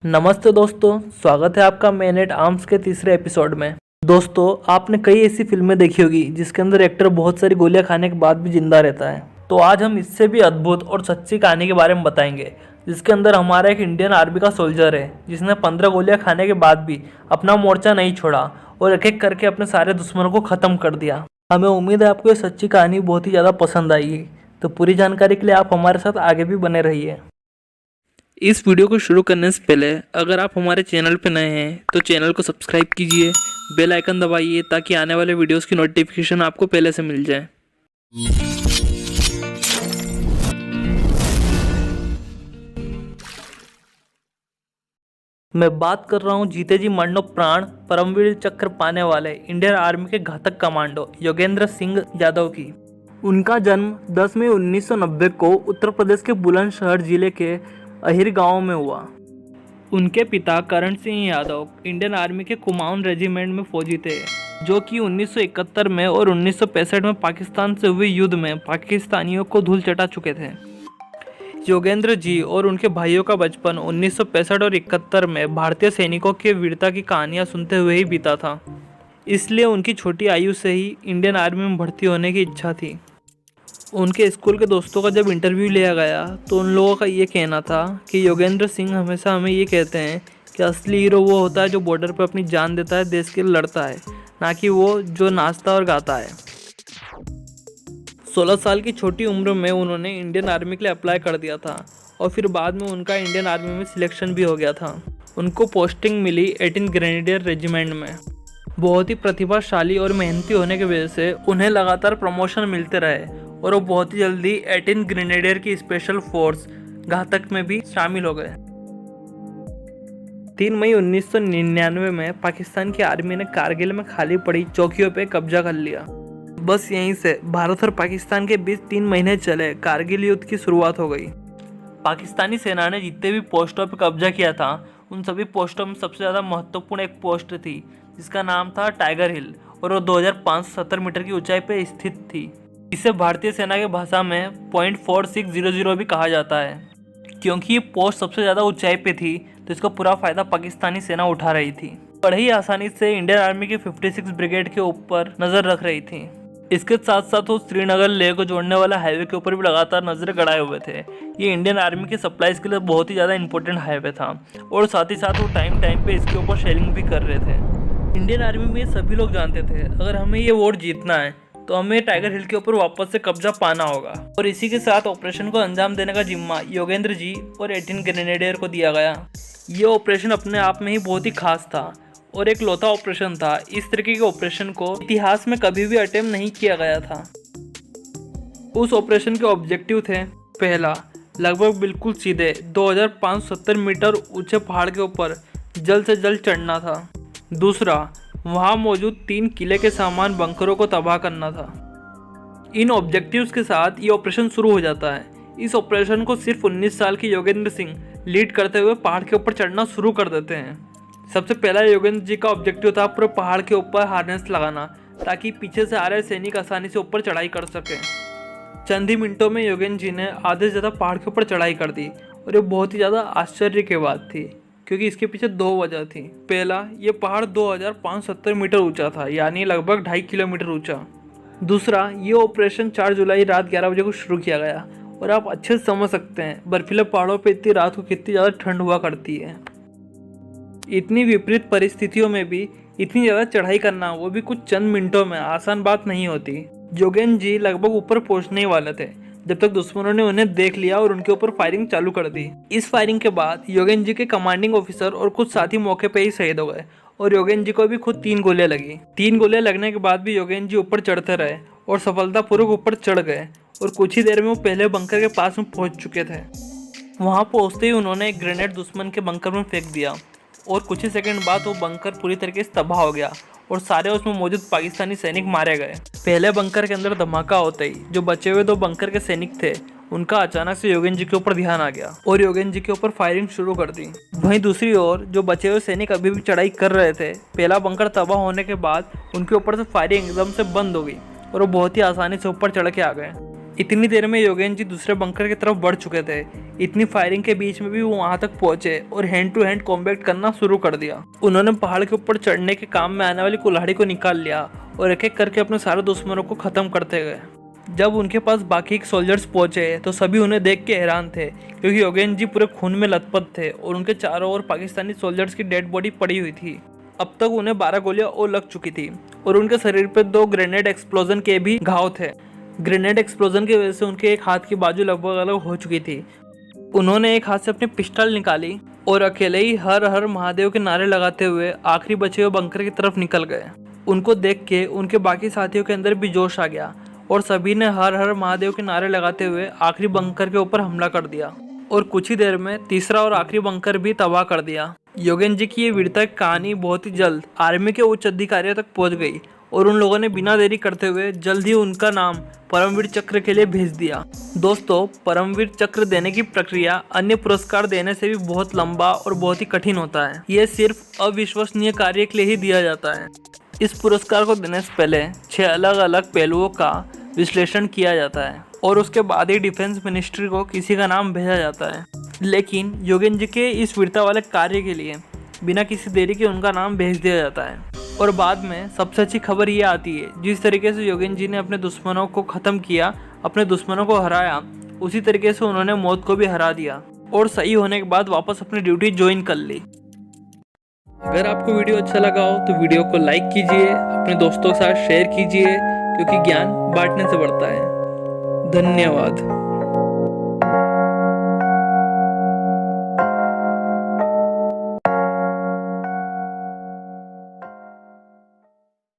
नमस्ते दोस्तों, स्वागत है आपका मैनेट आर्म्स के तीसरे एपिसोड में। दोस्तों, आपने कई ऐसी फिल्में देखी होगी जिसके अंदर एक्टर बहुत सारी गोलियां खाने के बाद भी जिंदा रहता है। तो आज हम इससे भी अद्भुत और सच्ची कहानी के बारे में बताएंगे, जिसके अंदर हमारा एक इंडियन आर्मी का सोल्जर है जिसने 15 गोलियां खाने के बाद भी अपना मोर्चा नहीं छोड़ा और एक एक करके अपने सारे दुश्मनों को ख़त्म कर दिया। हमें उम्मीद है आपको ये सच्ची कहानी बहुत ही ज़्यादा पसंद आएगी। तो पूरी जानकारी के लिए आप हमारे साथ आगे भी बने रहिए। इस वीडियो को शुरू करने से पहले अगर आप हमारे चैनल पर नए हैं तो चैनल को सब्सक्राइब कीजिए, बेल आइकन दबाइए ताकि आने वाले वीडियोस की नोटिफिकेशन आपको पहले से मिल जाए। मैं बात कर रहा हूँ जीते जी मरणो प्राण परमवीर चक्र पाने वाले इंडियन आर्मी के घातक कमांडो योगेंद्र सिंह यादव की। उनका जन्म 10 मई 1990 को उत्तर प्रदेश के बुलंदशहर जिले के अहिर गांव में हुआ। उनके पिता करण सिंह यादव इंडियन आर्मी के कुमाऊन रेजिमेंट में फौजी थे, जो कि 1971 में और 1965 में पाकिस्तान से हुए युद्ध में पाकिस्तानियों को धूल चटा चुके थे। योगेंद्र जी और उनके भाइयों का बचपन 1965 और 71 में भारतीय सैनिकों के वीरता की कहानियां सुनते हुए ही बीता था, इसलिए उनकी छोटी आयु से ही इंडियन आर्मी में भर्ती होने की इच्छा थी। उनके स्कूल के दोस्तों का जब इंटरव्यू लिया गया तो उन लोगों का ये कहना था कि योगेंद्र सिंह हमेशा हमें ये कहते हैं कि असली हीरो वो होता है जो बॉर्डर पर अपनी जान देता है, देश के लिए लड़ता है, ना कि वो जो नाचता और गाता है। 16 साल की छोटी उम्र में उन्होंने इंडियन आर्मी के लिए अप्लाई कर दिया था और फिर बाद में उनका इंडियन आर्मी में सिलेक्शन भी हो गया था। उनको पोस्टिंग मिली 18 ग्रेनेडियर रेजिमेंट में। बहुत ही प्रतिभाशाली और मेहनती होने की वजह से उन्हें लगातार प्रमोशन मिलते रहे और वो बहुत ही जल्दी 18 ग्रेनेडियर की स्पेशल फोर्स घातक में भी शामिल हो गए। 3 मई 1999 में पाकिस्तान की आर्मी ने कारगिल में खाली पड़ी चौकियों पे कब्जा कर लिया। बस यहीं से भारत और पाकिस्तान के बीच 3 महीने चले कारगिल युद्ध की शुरुआत हो गई। पाकिस्तानी सेना ने जितने भी पोस्टों पर कब्जा किया था उन सभी पोस्टों में सबसे ज़्यादा महत्वपूर्ण एक पोस्ट थी जिसका नाम था टाइगर हिल, और वो 2570 मीटर की ऊंचाई पर स्थित थी। इसे भारतीय सेना की भाषा में .4600 भी कहा जाता है। क्योंकि ये पोस्ट सबसे ज़्यादा ऊंचाई पे थी तो इसका पूरा फायदा पाकिस्तानी सेना उठा रही थी। बड़े ही आसानी से इंडियन आर्मी की 56 ब्रिगेड के ऊपर नज़र रख रही थी। इसके साथ साथ वो श्रीनगर लेह को जोड़ने वाला हाईवे के ऊपर भी लगातार नजरें गड़ाए हुए थे। ये इंडियन आर्मी की सप्लाईज के लिए बहुत ही ज़्यादा इंपॉर्टेंट हाईवे था और साथ ही साथ वो टाइम टाइम पे इसके ऊपर शेलिंग भी कर रहे थे। इंडियन आर्मी में सभी लोग जानते थे अगर हमें ये वॉर जीतना है तो हमें टाइगर हिल के ऊपर वापस से कब्जा पाना होगा, और इसी के साथ ऑपरेशन को अंजाम देने का जिम्मा योगेंद्र जी और 18 ग्रेनेडियर को दिया गया। ये ऑपरेशन अपने आप में ही बहुत ही खास था और एक लौता ऑपरेशन था। इस तरीके के ऑपरेशन को इतिहास में कभी भी अटेम्प्ट नहीं किया गया था। उस ऑपरेशन के ऑब्जेक्टिव थे, पहला, लगभग बिल्कुल सीधे 2570 मीटर ऊंचे पहाड़ के ऊपर जल्द से जल्द चढ़ना था। दूसरा, वहां मौजूद 3 किले के समान बंकरों को तबाह करना था। इन ऑब्जेक्टिव्स के साथ ये ऑपरेशन शुरू हो जाता है। इस ऑपरेशन को सिर्फ 19 साल के योगेंद्र सिंह लीड करते हुए पहाड़ के ऊपर चढ़ना शुरू कर देते हैं। सबसे पहला योगेंद्र जी का ऑब्जेक्टिव था पूरे पहाड़ के ऊपर हार्नेस लगाना, ताकि पीछे से आ रहे सैनिक आसानी से ऊपर चढ़ाई कर सकें। चंद ही मिनटों में योगेंद्र जी ने आधे से ज़्यादा पहाड़ के ऊपर चढ़ाई कर दी, और ये बहुत ही ज़्यादा आश्चर्य की बात थी क्योंकि इसके पीछे 2 वजह थी। पहला, ये पहाड़ 2570 मीटर ऊंचा था, यानी लगभग 2.5 किलोमीटर ऊंचा। दूसरा, ये ऑपरेशन 4 जुलाई रात 11 बजे को शुरू किया गया, और आप अच्छे से समझ सकते हैं बर्फीले पहाड़ों पर इतनी रात को कितनी ज़्यादा ठंड हुआ करती है। इतनी विपरीत परिस्थितियों में भी इतनी ज़्यादा चढ़ाई करना, वो भी कुछ चंद मिनटों में, आसान बात नहीं होती। योगेंद्र जी लगभग ऊपर पहुंचने ही वाले थे जब तक दुश्मनों ने उन्हें देख लिया और उनके ऊपर फायरिंग चालू कर दी। इस फायरिंग के बाद योगेंद्र जी के कमांडिंग ऑफिसर और कुछ साथी मौके पे ही शहीद हो गए, और योगेंद्र जी को भी खुद 3 गोलियां लगी। 3 गोलियां लगने के बाद भी योगेंद्र जी ऊपर चढ़ते रहे और सफलतापूर्वक ऊपर चढ़ गए, और कुछ ही देर में वो पहले बंकर के पास में पहुंच चुके थे। वहां पहुंचते ही उन्होंने एक ग्रेनेड दुश्मन के बंकर में फेंक दिया, और कुछ ही सेकंड बाद वो बंकर पूरी तरीके से तबाह हो गया और सारे उसमें मौजूद पाकिस्तानी सैनिक मारे गए। पहले बंकर के अंदर धमाका होते ही जो बचे हुए 2 बंकर के सैनिक थे उनका अचानक से योगेंद्र जी के ऊपर ध्यान आ गया और योगेंद्र जी के ऊपर फायरिंग शुरू कर दी। वहीं दूसरी ओर जो बचे हुए सैनिक अभी भी चढ़ाई कर रहे थे, पहला बंकर तबाह होने के बाद उनके ऊपर से फायरिंग एकदम से बंद हो गई और वो बहुत ही आसानी से ऊपर चढ़ के आ गए। इतनी देर में योगेन जी दूसरे बंकर की तरफ बढ़ चुके थे। इतनी फायरिंग के बीच में भी वो वहां तक पहुंचे और हैंड टू हैंड कॉम्बैट करना शुरू कर दिया। उन्होंने पहाड़ के ऊपर चढ़ने के काम में आने वाली कुल्हाड़ी को निकाल लिया और एक एक करके अपने सारे दुश्मनों को खत्म करते गए। जब उनके पास बाकी के सोल्जर्स पहुंचे तो सभी उन्हें देख के हैरान थे, क्योंकि योगेन जी पूरे खून में लथपथ थे और उनके चारों ओर पाकिस्तानी सोल्जर्स की डेड बॉडी पड़ी हुई थी। अब तक उन्हें 12 गोलियां और लग चुकी थी और उनके शरीर पर 2 ग्रेनेड एक्सप्लोजन के भी घाव थे। ग्रेनेड एक्सप्लोजन की वजह से उनके एक हाथ की बाजू लगभग अलग हो चुकी थी। उन्होंने एक हाथ से अपनी पिस्टल निकाली और अकेले ही हर हर महादेव के नारे लगाते हुए आखिरी बचे हुए बंकर की तरफ निकल गए। उनको देख के उनके बाकी साथियों के अंदर भी जोश आ गया और सभी ने हर हर महादेव के नारे लगाते हुए आखिरी बंकर के ऊपर हमला कर दिया और कुछ ही देर में तीसरा और आखिरी बंकर भी तबाह कर दिया। योगेन जी की ये वीरता की कहानी बहुत ही जल्द आर्मी के उच्च अधिकारियों तक पहुंच गई और उन लोगों ने बिना देरी करते हुए जल्द ही उनका नाम परमवीर चक्र के लिए भेज दिया। दोस्तों, परमवीर चक्र देने की प्रक्रिया अन्य पुरस्कार देने से भी बहुत लंबा और बहुत ही कठिन होता है। ये सिर्फ अविश्वसनीय कार्य के लिए ही दिया जाता है। इस पुरस्कार को देने से पहले 6 अलग अलग पहलुओं का विश्लेषण किया जाता है और उसके बाद ही डिफेंस मिनिस्ट्री को किसी का नाम भेजा जाता है। लेकिन योगेन जी के इस वीरता वाले कार्य के लिए बिना किसी देरी के उनका नाम भेज दिया जाता है। और बाद में सबसे अच्छी खबर ये आती है, जिस तरीके से योगेन जी ने अपने दुश्मनों को ख़त्म किया, अपने दुश्मनों को हराया, उसी तरीके से उन्होंने मौत को भी हरा दिया और सही होने के बाद वापस अपनी ड्यूटी ज्वाइन कर ली। अगर आपको वीडियो अच्छा लगा हो तो वीडियो को लाइक कीजिए, अपने दोस्तों के साथ शेयर कीजिए, क्योंकि ज्ञान बांटने से बढ़ता है। धन्यवाद।